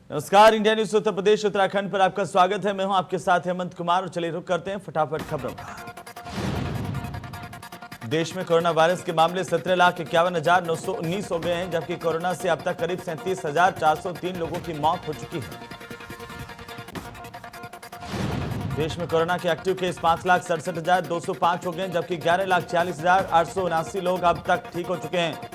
नमस्कार, India news Uttar Pradesh Uttarakhand पर आपका स्वागत है। मैं हूं आपके साथ हेमंत कुमार और चलिए रुक करते हैं फटाफट खबरों का। देश में कोरोना वायरस के मामले 17,51,919 हो गए हैं, जबकि कोरोना से अब तक करीब 37,403 लोगों की मौत हो चुकी है। देश में कोरोना के एक्टिव केस 5,67,205 हो गए, जबकि 11,46,879 लोग अब तक ठीक हो चुके हैं।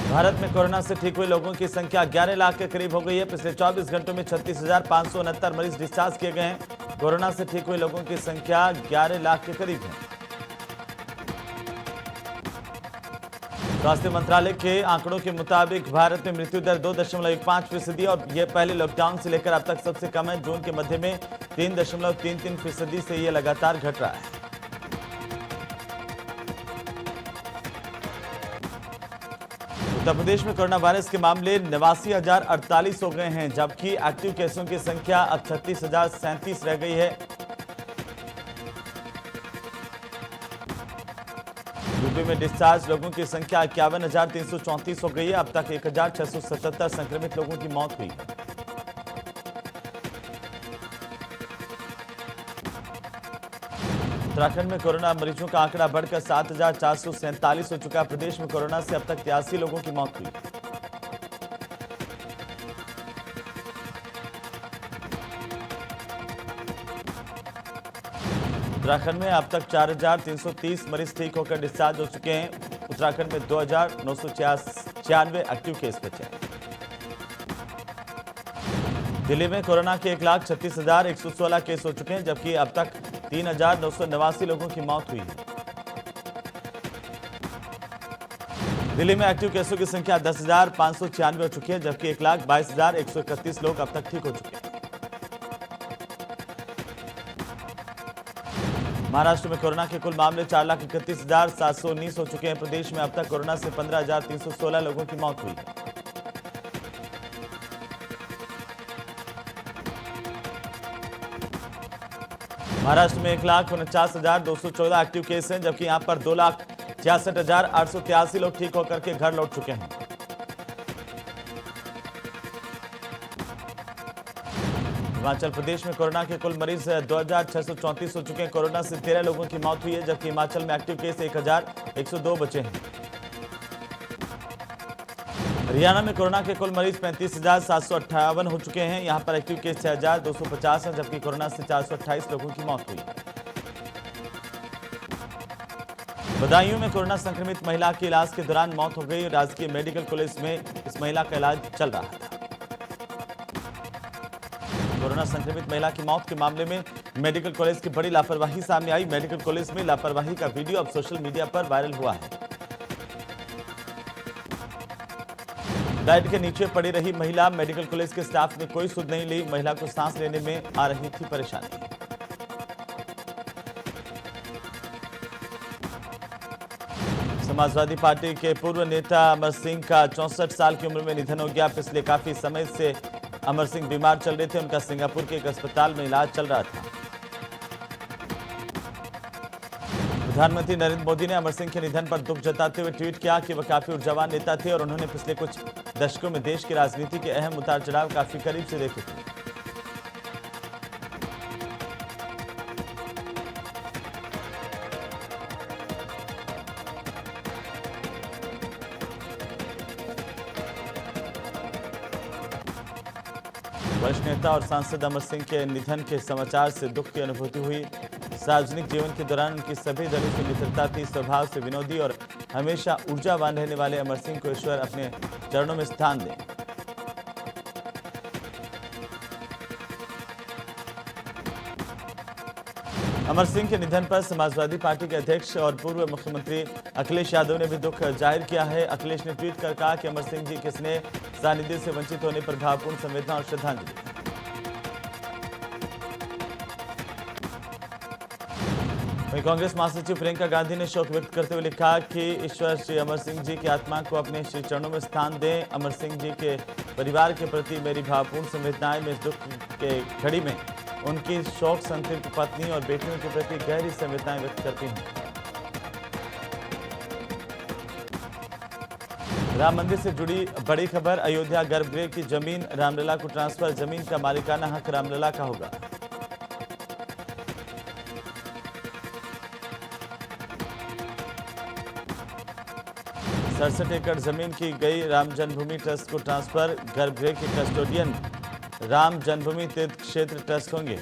भारत में कोरोना से ठीक हुए लोगों की संख्या 11 लाख के करीब हो गई है। पिछले 24 घंटों में 36,569 मरीज डिस्चार्ज किए गए हैं। कोरोना से ठीक हुए लोगों की संख्या 11 लाख के करीब है। स्वास्थ्य मंत्रालय के आंकड़ों के मुताबिक भारत में मृत्यु दर 2.15% और यह पहले लॉकडाउन से लेकर अब तक सबसे कम है। जून के मध्य में 3.33% से यह लगातार घट रहा है। उत्तर प्रदेश में कोरोना वायरस के मामले 89,048 हो गए हैं, जबकि एक्टिव केसों की संख्या अब 36,037 रह गई है। यूपी में डिस्चार्ज लोगों की संख्या 51,334 हो गई है। अब तक 1,677 संक्रमित लोगों की मौत हुई है। उत्तराखंड में कोरोना मरीजों का आंकड़ा बढ़कर 7,447 हो चुका है। प्रदेश में कोरोना से अब तक 83 लोगों की मौत हुई। उत्तराखंड में अब तक 4,330 मरीज ठीक होकर डिस्चार्ज हो चुके हैं। उत्तराखंड में 2,996 एक्टिव केस बचे हैं। दिल्ली में कोरोना के 1,36,116 केस हो चुके हैं, जबकि अब तक 3,989 लोगों की मौत हुई है। दिल्ली में एक्टिव केसों की संख्या 10,596 हो चुकी है, जबकि 1,22,131 लोग अब तक ठीक हो चुके हैं। महाराष्ट्र में कोरोना के कुल मामले 4,31,719 हो चुके हैं। प्रदेश में अब तक कोरोना से 15,316 लोगों की मौत हुई है। महाराष्ट्र में 1,49,214 एक्टिव केस हैं, जबकि यहां पर 2,66,883 लोग ठीक होकर के घर लौट चुके हैं। हिमाचल प्रदेश में कोरोना के कुल मरीज 2,634 हो चुके हैं। कोरोना से 13 लोगों की मौत हुई है, जबकि हिमाचल में एक्टिव केस 1,102 बचे हैं। हरियाणा में कोरोना के कुल मरीज 35,758 हो चुके हैं। यहां पर एक्टिव केस 6,250 है, जबकि कोरोना से 428 लोगों की मौत हुई। बदायूं में कोरोना संक्रमित महिला की इलाज के दौरान मौत हो गई। राजकीय मेडिकल कॉलेज में इस महिला का इलाज चल रहा था। कोरोना संक्रमित महिला की मौत के मामले में मेडिकल कॉलेज की बड़ी लापरवाही सामने आई। मेडिकल कॉलेज में लापरवाही का वीडियो अब सोशल मीडिया पर वायरल हुआ है। बेड के नीचे पड़ी रही महिला, मेडिकल कॉलेज के स्टाफ ने कोई सुध नहीं ली। महिला को सांस लेने में आ रही थी परेशानी। समाजवादी पार्टी के पूर्व नेता अमर सिंह का 64 साल की उम्र में निधन हो गया। पिछले काफी समय से अमर सिंह बीमार चल रहे थे। उनका सिंगापुर के एक अस्पताल में इलाज चल रहा था। प्रधानमंत्री नरेंद्र मोदी ने अमर सिंह के निधन पर दुख जताते हुए ट्वीट किया कि वह काफी ऊर्जावान नेता थे और उन्होंने पिछले कुछ दशकों में देश की राजनीति के अहम उतार चढ़ाव काफी करीब से देखे थे। वरिष्ठ नेता और सांसद अमर सिंह के निधन के समाचार से दुख की अनुभूति हुई। सार्वजनिक जीवन के दौरान उनकी सभी दलों से मित्रता थी। स्वभाव से विनोदी और हमेशा ऊर्जावान रहने वाले अमर सिंह को ईश्वर अपने चरणों में स्थान दे। अमर सिंह के निधन पर समाजवादी पार्टी के अध्यक्ष और पूर्व मुख्यमंत्री अखिलेश यादव ने भी दुख जाहिर किया है। अखिलेश ने ट्वीट कर कहा कि अमर सिंह जी के स्नेह सानिध्य से वंचित होने पर भावपूर्ण संवेदना और श्रद्धांजलि। वहीं कांग्रेस महासचिव प्रियंका गांधी ने शोक व्यक्त करते हुए लिखा कि ईश्वर श्री अमर सिंह जी की आत्मा को अपने श्री चरणों में स्थान दें। अमर सिंह जी के परिवार के प्रति मेरी भावपूर्ण संवेदनाएं। मैं इस दुख के घड़ी में उनकी शोक संतृप्त पत्नी और बेटियों के प्रति गहरी संवेदनाएं व्यक्त करती हूं। राम मंदिर से जुड़ी बड़ी खबर, अयोध्या गर्भगृह की जमीन रामलला को ट्रांसफर, जमीन का मालिकाना हक रामलला का होगा। सड़सठ एकड़ जमीन की गई राम जन्मभूमि ट्रस्ट को ट्रांसफर, गर्भगृह के कस्टोडियन राम जन्मभूमि तीर्थ क्षेत्र ट्रस्ट होंगे।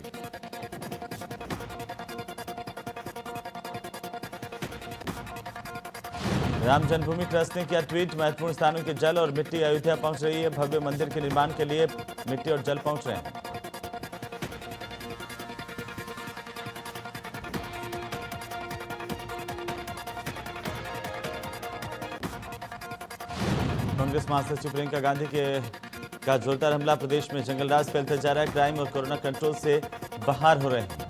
राम जन्मभूमि ट्रस्ट ने किया ट्वीट, महत्वपूर्ण स्थानों के जल और मिट्टी अयोध्या पहुंच रही है, भव्य मंदिर के निर्माण के लिए मिट्टी और जल पहुंच रहे हैं। कांग्रेस महासचिव प्रियंका गांधी का जोरदार हमला, प्रदेश में जंगलराज फैलता जा रहा है, क्राइम और कोरोना कंट्रोल से बाहर हो रहे हैं।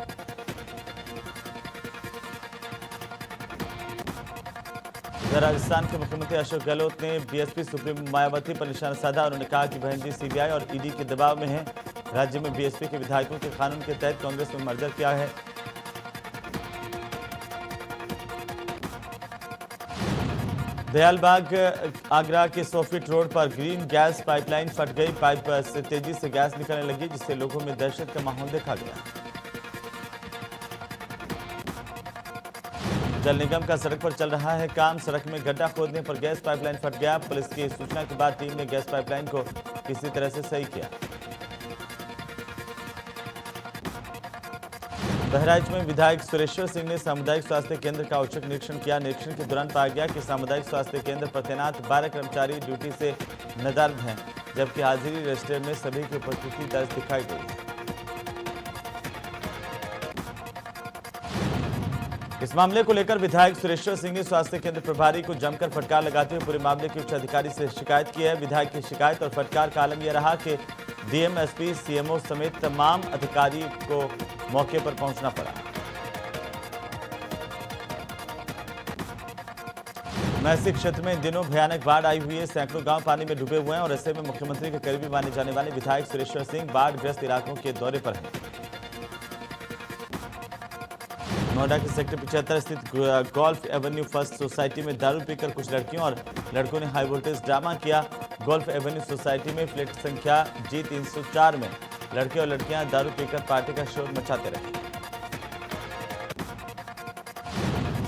राजस्थान के मुख्यमंत्री अशोक गहलोत ने बीएसपी सुप्रीमो मायावती पर निशाना साधा। उन्होंने कहा कि बहन जी सीबीआई और ईडी के दबाव में है। राज्य में बीएसपी के विधायकों के कानून के तहत कांग्रेस में मर्जर किया है। दयालबाग आगरा के 100 फीट रोड पर ग्रीन गैस पाइपलाइन फट गई, पाइप से तेजी से गैस निकलने लगी, जिससे लोगों में दहशत का माहौल देखा गया। जल निगम का सड़क पर चल रहा है काम, सड़क में गड्ढा खोदने पर गैस पाइपलाइन फट गया। पुलिस की सूचना के बाद टीम ने गैस पाइपलाइन को किसी तरह से सही किया। बहराइच में विधायक सुरेश्वर सिंह ने सामुदायिक स्वास्थ्य केंद्र का औचक निरीक्षण किया। निरीक्षण के दौरान पाया गया कि सामुदायिक स्वास्थ्य केंद्र पर तैनात 12 कर्मचारी ड्यूटी से नदारद हैं, जबकि हाजिरी रजिस्टर में सभी की उपस्थिति दर्ज दिखाई गई। इस मामले को लेकर विधायक सुरेश्वर सिंह ने स्वास्थ्य केंद्र प्रभारी को जमकर फटकार लगाते हुए पूरे मामले के उच्च अधिकारी से शिकायत की है। विधायक की शिकायत और फटकार का आलम यह रहा कि डीएम, एसपी, सीएमओ समेत तमाम अधिकारी को मौके पर पहुंचना पड़ा। महसी क्षेत्र में इन दिनों भयानक बाढ़ आई हुई है, सैकड़ों गांव पानी में डूबे हुए हैं और ऐसे में मुख्यमंत्री के करीबी माने जाने वाले विधायक सुरेश्वर सिंह बाढ़ग्रस्त इलाकों के दौरे पर हैं। नोएडा के सेक्टर 75 स्थित गोल्फ एवेन्यू फर्स्ट सोसाइटी में दारू पीकर कुछ लड़कियों और लड़कों ने हाई वोल्टेज ड्रामा किया। गोल्फ एवेन्यू सोसाइटी में फ्लैट संख्या G304 में लड़के और लड़कियां दारू पीकर पार्टी का शोर मचाते रहे।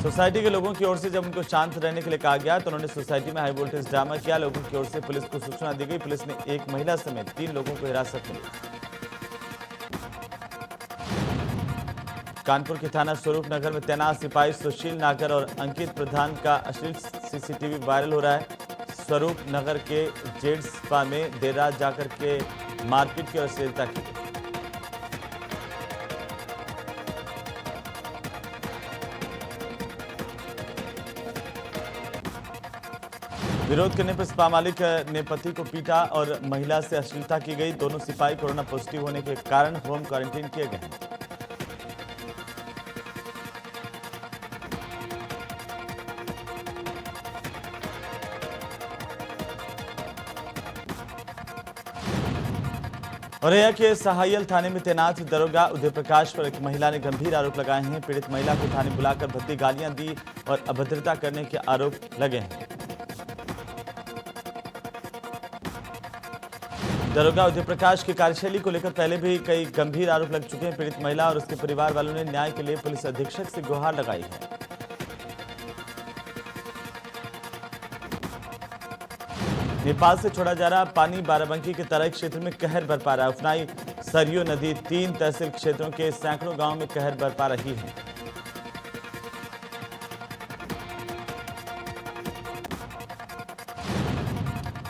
सोसाइटी के लोगों की ओर से जब उनको शांत रहने के लिए कहा गया तो उन्होंने सोसाइटी में हाई वोल्टेज ड्रामा किया। लोगों की ओर से पुलिस को सूचना दी गई। पुलिस ने एक महिला समेत 3 लोगों को हिरासत में लिया। कानपुर के थाना स्वरूप नगर में तैनात सिपाही सुशील नागर और अंकित प्रधान का अश्लील सीसीटीवी वायरल हो रहा है। स्वरूप नगर के जेड स्पा में देर रात जाकर के मारपीट की और अश्लीलता की। विरोध करने पर स्पा मालिक ने पति को पीटा और महिला से अश्लीलता की गई। दोनों सिपाही कोरोना पॉजिटिव होने के कारण होम क्वारंटीन किए गए हैं। औरैया के सहायल थाने में तैनात दरोगा उदय प्रकाश पर एक महिला ने गंभीर आरोप लगाए हैं। पीड़ित महिला को थाने बुलाकर भद्दी गालियां दी और अभद्रता करने के आरोप लगे हैं। दरोगा उदय प्रकाश की कार्यशैली को लेकर पहले भी कई गंभीर आरोप लग चुके हैं। पीड़ित महिला और उसके परिवार वालों ने न्याय के लिए पुलिस अधीक्षक से गुहार लगाई है। नेपाल से छोड़ा जा रहा पानी बाराबंकी के तराई क्षेत्र में कहर बरपा रहा है। उफनाई सरयू नदी 3 तहसील क्षेत्रों के सैकड़ों गांवों में कहर बरपा रही है।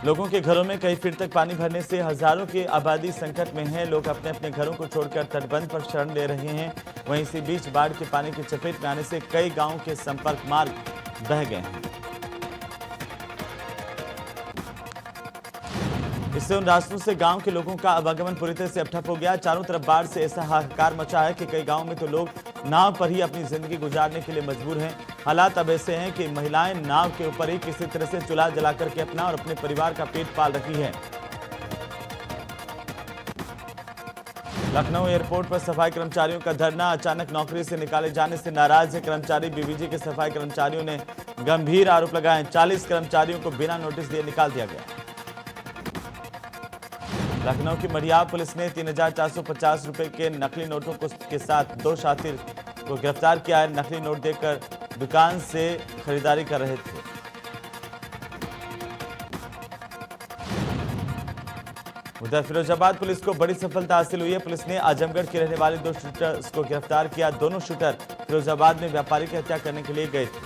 लोगों के घरों में कई फीट तक पानी भरने से हजारों की आबादी संकट में है। लोग अपने अपने घरों को छोड़कर तटबंध पर शरण ले रहे हैं। वहीं इसी बीच बाढ़ के पानी की चपेट में आने से कई गांवों के संपर्क मार्ग बह गए हैं। इससे उन रास्तों से गांव के लोगों का आवागमन पूरी तरह से ठप हो गया। चारों तरफ बाढ़ से ऐसा हाहाकार मचा है कि कई गांवों में तो लोग नाव पर ही अपनी जिंदगी गुजारने के लिए मजबूर हैं। हालात अब ऐसे हैं कि महिलाएं नाव के ऊपर ही किसी तरह से चूल्हा जला करके अपना और अपने परिवार का पेट पाल रही है। लखनऊ एयरपोर्ट पर सफाई कर्मचारियों का धरना। अचानक नौकरी से निकाले जाने से नाराज है कर्मचारी। बीबीजी के सफाई कर्मचारियों ने गंभीर आरोप लगाए। 40 कर्मचारियों को बिना नोटिस दिए निकाल दिया गया। लखनऊ की मढ़िया पुलिस ने 3,450 रुपए के नकली नोटों के साथ 2 शातिर को गिरफ्तार किया है। नकली नोट देकर दुकान से खरीदारी कर रहे थे। उधर फिरोजाबाद पुलिस को बड़ी सफलता हासिल हुई है। पुलिस ने आजमगढ़ के रहने वाले 2 शूटर्स को गिरफ्तार किया। दोनों शूटर फिरोजाबाद में व्यापारी की हत्या करने के लिए गए थे।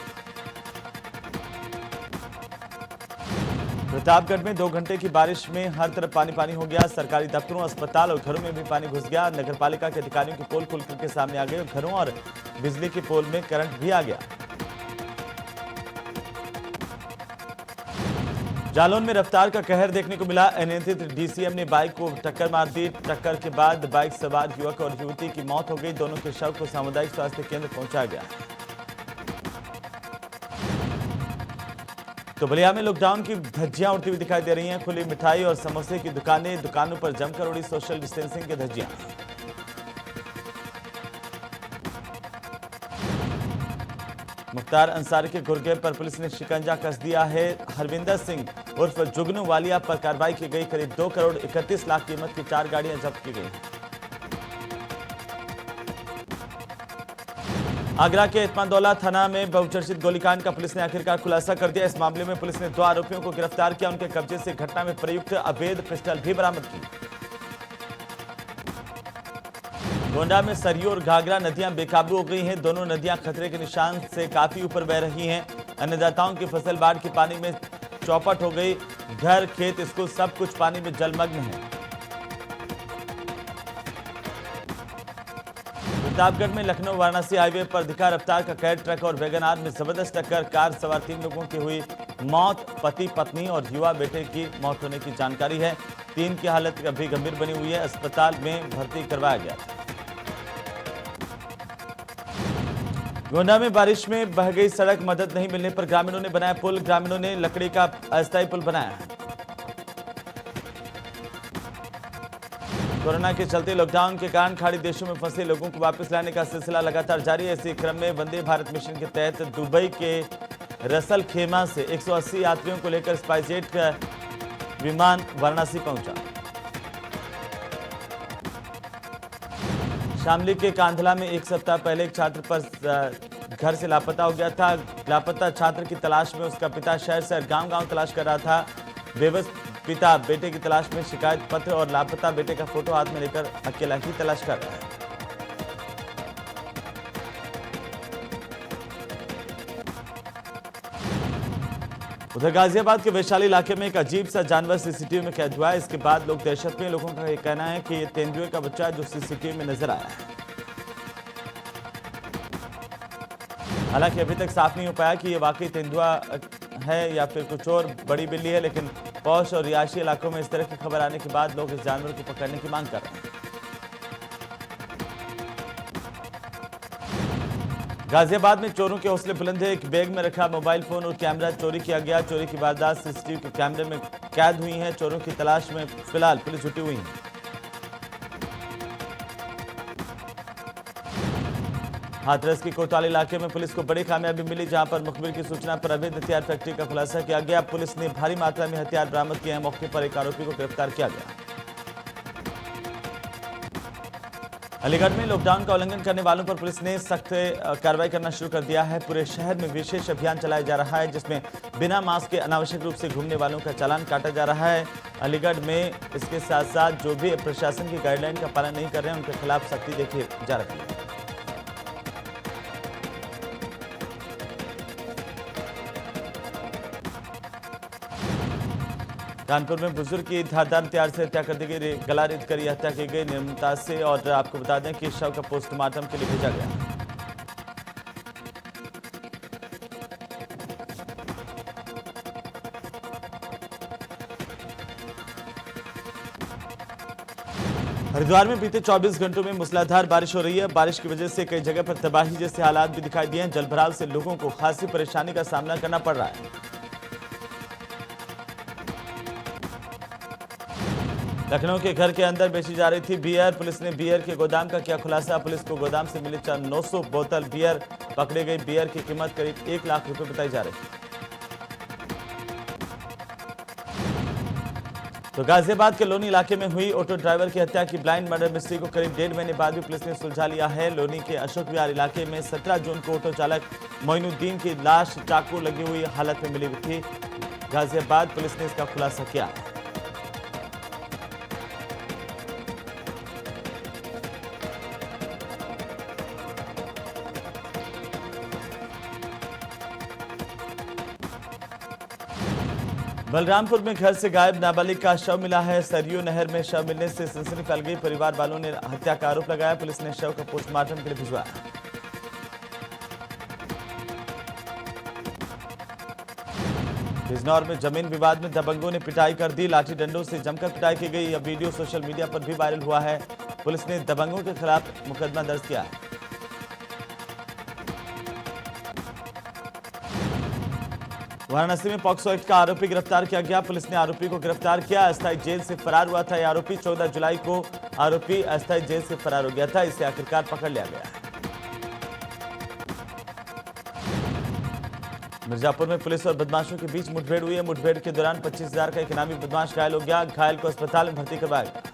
प्रतापगढ़ में 2 घंटे की बारिश में हर तरफ पानी पानी हो गया। सरकारी दफ्तरों, अस्पताल और घरों में भी पानी घुस गया। नगरपालिका के अधिकारियों की पोल खुलकर के सामने आ गए और घरों और बिजली के पोल में करंट भी आ गया। जालौन में रफ्तार का कहर देखने को मिला। अनियंत्रित डीसीएम ने बाइक को टक्कर मार दी। टक्कर के बाद बाइक सवार युवक और युवती की मौत हो गई। दोनों के शव को सामुदायिक स्वास्थ्य केंद्र पहुंचाया गया। तो बलिया में लॉकडाउन की धज्जियां उड़ती हुई दिखाई दे रही हैं। खुली मिठाई और समोसे की दुकानों पर जमकर उड़ी सोशल डिस्टेंसिंग की धज्जियां। मुख्तार अंसारी के गुर्गे पर पुलिस ने शिकंजा कस दिया है। हरविंदर सिंह उर्फ जुगनू वालिया पर कार्रवाई की गई। करीब 2 करोड़ 31 लाख कीमत की 4 गाड़ियां जब्त की गई। आगरा के इत्मादौला थाना में बहुचर्चित गोलीकांड का पुलिस ने आखिरकार खुलासा कर दिया। इस मामले में पुलिस ने 2 आरोपियों को गिरफ्तार किया। उनके कब्जे से घटना में प्रयुक्त अवैध पिस्टल भी बरामद की। गोंडा में सरयू और घाघरा नदियां बेकाबू हो गई हैं। दोनों नदियां खतरे के निशान से काफी ऊपर बह रही हैं। अन्नदाताओं की फसल बाढ़ के पानी में चौपट हो गई। घर, खेत, स्कूल सब कुछ पानी में जलमग्न है। प्रतापगढ़ में लखनऊ वाराणसी हाईवे पर दिखा रफ्तार का कहर। ट्रक और वैगन आर में जबरदस्त टक्कर। कार सवार 3 लोगों की हुई मौत। पति, पत्नी और युवा बेटे की मौत होने की जानकारी है। 3 की हालत अभी गंभीर बनी हुई है। अस्पताल में भर्ती करवाया गया। गोंडा में बारिश में बह गई सड़क। मदद नहीं मिलने पर ग्रामीणों ने बनाया पुल। ग्रामीणों ने लकड़ी का अस्थायी पुल बनाया। कोरोना के चलते लॉकडाउन के कारण खाड़ी देशों में फंसे लोगों को वापस लाने का सिलसिला लगातार जारी है। इसी क्रम में वंदे भारत मिशन के तहत दुबई के रसल खेमा से 180 यात्रियों को लेकर स्पाइसजेट का विमान वाराणसी पहुंचा। शामली के कांधला में 1 सप्ताह पहले एक छात्र पर घर से लापता हो गया था। लापता छात्र की तलाश में उसका पिता शहर से गांव-गांव तलाश कर रहा था। बेबस पिता बेटे की तलाश में शिकायत पत्र और लापता बेटे का फोटो हाथ में लेकर अकेला ही तलाश कर रहा है। उधर गाजियाबाद के वैशाली इलाके में एक अजीब सा जानवर सीसीटीवी में कैद हुआ है। इसके बाद लोग दहशत में। लोगों का यह कहना है कि यह तेंदुए का बच्चा है जो सीसीटीवी में नजर आया है। हालांकि अभी तक साफ नहीं हो पाया कि यह वाकई तेंदुआ है या फिर कुछ और बड़ी बिल्ली है, लेकिन पौष और रिहायशी इलाकों में इस तरह की खबर आने के बाद लोग इस जानवर को पकड़ने की मांग कर रहे हैं। गाजियाबाद में चोरों के हौसले बुलंद है। एक बैग में रखा मोबाइल फोन और कैमरा चोरी किया गया। चोरी की वारदात सीसीटीवी के कैमरे में कैद हुई है। चोरों की तलाश में फिलहाल पुलिस जुटी हुई है। हाथरस की कोतवाली इलाके में पुलिस को बड़ी कामयाबी मिली, जहां पर मुखबिर की सूचना पर अवैध हथियार फैक्ट्री का खुलासा किया गया। पुलिस ने भारी मात्रा में हथियार बरामद किए हैं। मौके पर एक आरोपी को गिरफ्तार किया गया। अलीगढ़ में लॉकडाउन का उल्लंघन करने वालों पर पुलिस ने सख्त कार्रवाई करना शुरू कर दिया है। पूरे शहर में विशेष अभियान चलाया जा रहा है, जिसमें बिना मास्क के अनावश्यक रूप से घूमने वालों का चालान काटा जा रहा है। अलीगढ़ में इसके साथ साथ जो भी प्रशासन की गाइडलाइन का पालन नहीं कर रहे हैं उनके खिलाफ सख्ती देखी जा रही है। कानपुर में बुजुर्ग की धारदार हथियार से हत्या कर दी गई। गला रेत कर हत्या की गई निर्ममता से। और आपको बता दें कि शव का पोस्टमार्टम के लिए भेजा गया। हरिद्वार में बीते 24 घंटों में मूसलाधार बारिश हो रही है। बारिश की वजह से कई जगह पर तबाही जैसे हालात भी दिखाई दिए हैं। जलभराव से लोगों को खासी परेशानी का सामना करना पड़ रहा है। लखनऊ के घर के अंदर बेची जा रही थी बियर। पुलिस ने बियर के गोदाम का किया खुलासा। पुलिस को गोदाम से मिली 900 बोतल बियर। पकड़े गई बियर की कीमत करीब 1 लाख रुपए बताई जा रही है। तो गाजियाबाद के लोनी इलाके में हुई ऑटो ड्राइवर की हत्या की ब्लाइंड मर्डर मिस्ट्री को करीब 1.5 महीने बाद भी पुलिस ने सुलझा लिया है। लोनी के अशोक विहार इलाके में 17 जून को ऑटो चालक मोइनुद्दीन की लाश चाकू लगी हुई हालत में मिली हुई थी। गाजियाबाद पुलिस ने इसका खुलासा किया। बलरामपुर में घर से गायब नाबालिग का शव मिला है। सरयू नहर में शव मिलने से सनसनी फैल गई। परिवार वालों ने हत्या का आरोप लगाया। पुलिस ने शव का पोस्टमार्टम के लिए भिजवाया। बिजनौर में जमीन विवाद में दबंगों ने पिटाई कर दी। लाठी डंडों से जमकर पिटाई की गई। यह वीडियो सोशल मीडिया पर भी वायरल हुआ है। पुलिस ने दबंगों के खिलाफ मुकदमा दर्ज किया है। वाराणसी में पॉक्सो एक्ट का आरोपी गिरफ्तार किया गया। पुलिस ने आरोपी को गिरफ्तार किया। अस्थायी जेल से फरार हुआ था यह आरोपी। 14 जुलाई को आरोपी अस्थायी जेल से फरार हो गया था। इसे आखिरकार पकड़ लिया गया। मिर्जापुर में पुलिस और बदमाशों के बीच मुठभेड़ हुई है। मुठभेड़ के दौरान 25,000 का एक इनामी बदमाश घायल हो गया। घायल को अस्पताल में भर्ती करवाया गया।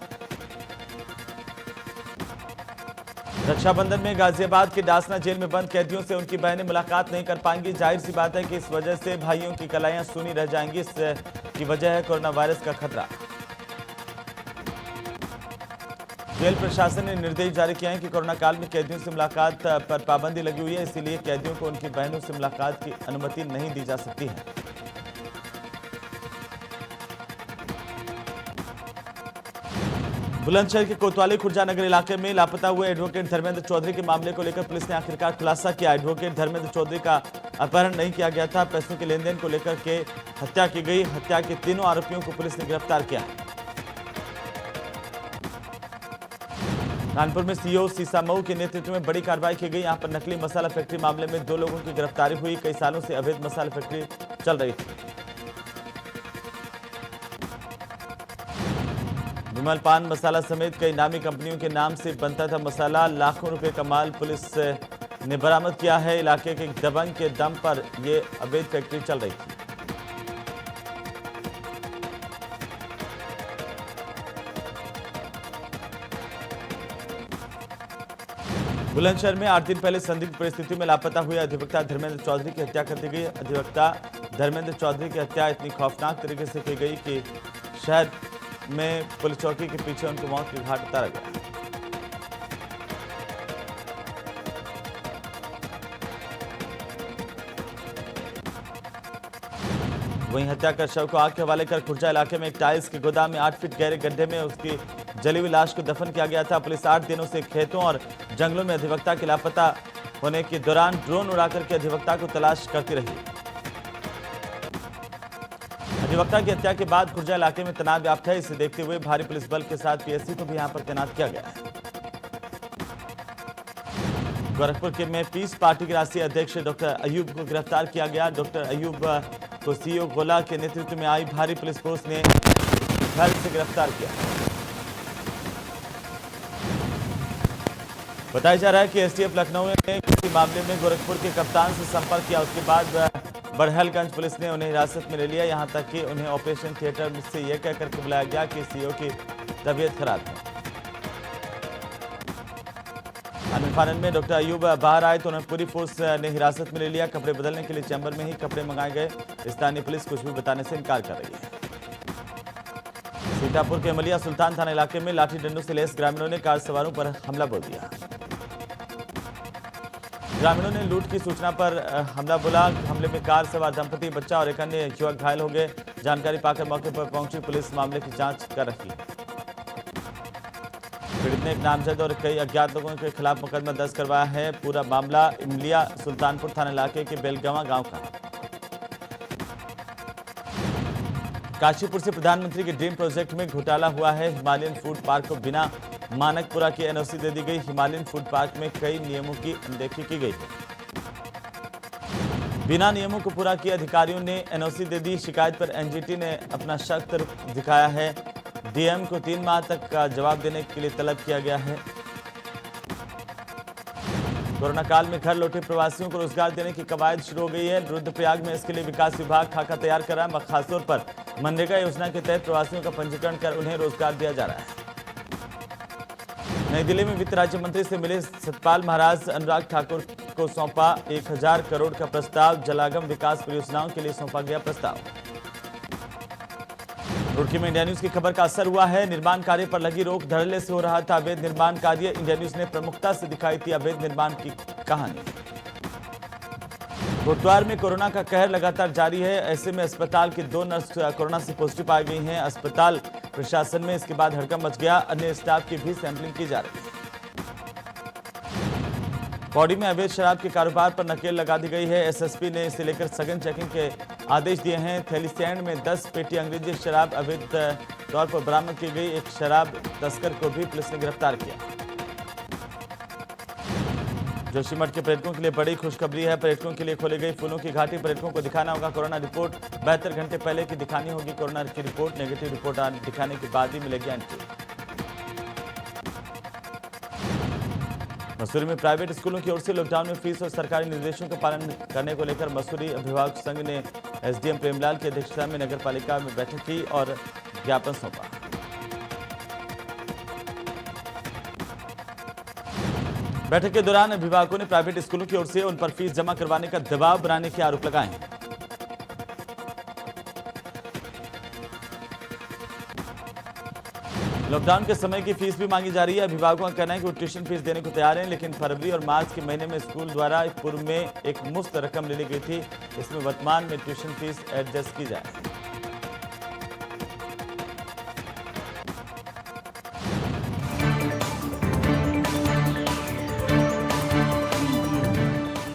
रक्षाबंधन में गाजियाबाद के डासना जेल में बंद कैदियों से उनकी बहनें मुलाकात नहीं कर पाएंगी। जाहिर सी बात है कि इस वजह से भाइयों की कलाइयां सूनी रह जाएंगी। इसकी वजह है कोरोना वायरस का खतरा। जेल प्रशासन ने निर्देश जारी किए हैं कि कोरोना काल में कैदियों से मुलाकात पर पाबंदी लगी हुई है। इसीलिए कैदियों को उनकी बहनों से मुलाकात की अनुमति नहीं दी जा सकती है। बुलंदशहर के कोतवाली खुर्जा नगर इलाके में लापता हुए एडवोकेट धर्मेंद्र चौधरी के मामले को लेकर पुलिस ने आखिरकार खुलासा किया। एडवोकेट धर्मेंद्र चौधरी का अपहरण नहीं किया गया था। पैसों के लेन देन को लेकर के हत्या की गई। हत्या के तीनों आरोपियों को पुलिस ने गिरफ्तार किया। कानपुर में सीओ सीसा मऊ के नेतृत्व में बड़ी कार्रवाई की गई। यहां पर नकली मसाला फैक्ट्री मामले में 2 लोगों की गिरफ्तारी हुई। कई सालों से अवैध मसाला फैक्ट्री चल रही थी। विमल पान मसाला समेत कई नामी कंपनियों के नाम से बनता था मसाला। लाखों रुपए का माल पुलिस ने बरामद किया है। इलाके के दबंग के दम पर यह अवैध फैक्ट्री चल रही थी। बुलंदशहर में 8 दिन पहले संदिग्ध परिस्थिति में लापता हुए अधिवक्ता धर्मेंद्र चौधरी की हत्या कर दी गई। अधिवक्ता धर्मेंद्र चौधरी की हत्या इतनी खौफनाक तरीके से की गई कि शहर में पुलिस चौकी के पीछे उनको मौत के घाट उतारा गया। वहीं हत्या कर शव को आग के हवाले कर खुर्जा इलाके में एक टाइल्स के गोदाम में 8 फीट गहरे गड्ढे में उसकी जली हुई लाश को दफन किया गया था। पुलिस 8 दिनों से खेतों और जंगलों में अधिवक्ता के लापता होने के दौरान ड्रोन उड़ाकर के अधिवक्ता को तलाश करती रही। अधिवक्ता की हत्या के बाद खुर्जा इलाके में तनाव व्याप्त है। इसे देखते हुए भारी पुलिस बल के साथ पीएससी को भी यहां पर तैनात किया गया है। गोरखपुर के में पीस पार्टी के राष्ट्रीय अध्यक्ष डॉक्टर अयूब को गिरफ्तार किया गया। डॉक्टर अयूब को सीओ गोला के नेतृत्व में आई भारी पुलिस फोर्स ने घर से गिरफ्तार किया। बताया जा रहा है कि एसटीएफ लखनऊ ने किसी मामले में गोरखपुर के कप्तान से संपर्क किया। उसके बाद बड़हलगंज पुलिस ने उन्हें हिरासत में ले लिया। यहां तक कि उन्हें ऑपरेशन थिएटर से यह कहकर के बुलाया गया कि सीओ की तबीयत खराब है। आनंद फानन में डॉक्टर अयूब बाहर आए तो उन्हें पूरी फोर्स ने हिरासत में ले लिया। कपड़े बदलने के लिए चैम्बर में ही कपड़े मंगाए गए। स्थानीय पुलिस कुछ भी बताने से इनकार कर रही है। सीतापुर के मलिया सुल्तान थाना इलाके में लाठी डंडों से लैस ग्रामीणों ने कार सवारों पर हमला बोल दिया। ग्रामीणों ने लूट की सूचना पर हमला बोला। हमले में कार सवार दंपति, बच्चा और एक अन्य युवक घायल हो गए। जानकारी पाकर मौके पर पहुंची पुलिस मामले की जांच कर रही है। पीड़ित ने एक नामजद और कई अज्ञात लोगों के खिलाफ मुकदमा दर्ज करवाया है। पूरा मामला इमलिया सुल्तानपुर थाना इलाके के बेलगावा गांव का है। काशीपुर से प्रधानमंत्री के ड्रीम प्रोजेक्ट में घोटाला हुआ है। हिमालयन फूड पार्क को बिना मानक पूरा की एनओसी दे दी गई। हिमालयन फूड पार्क में कई नियमों की अनदेखी की गई। बिना नियमों को पूरा किए अधिकारियों ने एनओसी दे दी। शिकायत पर एनजीटी ने अपना शक दिखाया है। डीएम को 3 माह तक का जवाब देने के लिए तलब किया गया है। कोरोना काल में घर लौटे प्रवासियों को रोजगार देने की कवायद शुरू हो गई है। रुद्रप्रयाग में इसके लिए विकास विभाग खाका तैयार कर रहा है। खासतौर पर मनरेगा योजना के तहत प्रवासियों का पंजीकरण कर उन्हें रोजगार दिया जा रहा है। नई दिल्ली में वित्त राज्य मंत्री से मिले सतपाल महाराज, अनुराग ठाकुर को सौंपा 1000 करोड़ का प्रस्ताव। जलागम विकास परियोजनाओं के लिए सौंपा गया प्रस्ताव। रुड़की में इंडिया न्यूज की खबर का असर हुआ है। निर्माण कार्य पर लगी रोक, धड़ल्ले से हो रहा था अवैध निर्माण कार्य। इंडिया न्यूज ने प्रमुखता से दिखाई थी अवैध निर्माण की कहानी। कोटद्वार में कोरोना का कहर लगातार जारी है। ऐसे में अस्पताल की 2 नर्स कोरोना से पॉजिटिव पाई गई हैं। अस्पताल प्रशासन में इसके बाद हड़कंप मच गया। अन्य स्टाफ की भी सैंपलिंग की जा रही है। पौड़ी में अवैध शराब के कारोबार पर नकेल लगा दी गई है। एसएसपी ने इसे लेकर सघन चेकिंग के आदेश दिए हैं। थैलीसैंड में 10 पेटी अंग्रेजी शराब अवैध तौर पर बरामद की गई। एक शराब तस्कर को भी पुलिस ने गिरफ्तार किया। जोशीमठ के पर्यटकों के लिए बड़ी खुशखबरी है। पर्यटकों के लिए खोली गई फूलों की घाटी। पर्यटकों को दिखाना होगा कोरोना रिपोर्ट। 72 घंटे पहले की दिखानी होगी कोरोना की रिपोर्ट। नेगेटिव रिपोर्ट दिखाने के बाद ही मिलेगी एंट्री। मसूरी में प्राइवेट स्कूलों की ओर से लॉकडाउन में फीस और सरकारी निर्देशों का पालन करने को लेकर मसूरी अभिभावक संघ ने एसडीएम प्रेमलाल की अध्यक्षता में नगरपालिका में बैठक की और ज्ञापन सौंपा। बैठक के दौरान अभिभावकों ने प्राइवेट स्कूलों की ओर से उन पर फीस जमा करवाने का दबाव बनाने के आरोप लगाए हैं। लॉकडाउन के समय की फीस भी मांगी जा रही है। अभिभावकों का कहना है कि वो ट्यूशन फीस देने को तैयार हैं, लेकिन फरवरी और मार्च के महीने में स्कूल द्वारा पूर्व में एक मुफ्त रकम ले ली गई थी। इसमें वर्तमान में ट्यूशन फीस एडजस्ट की जाए।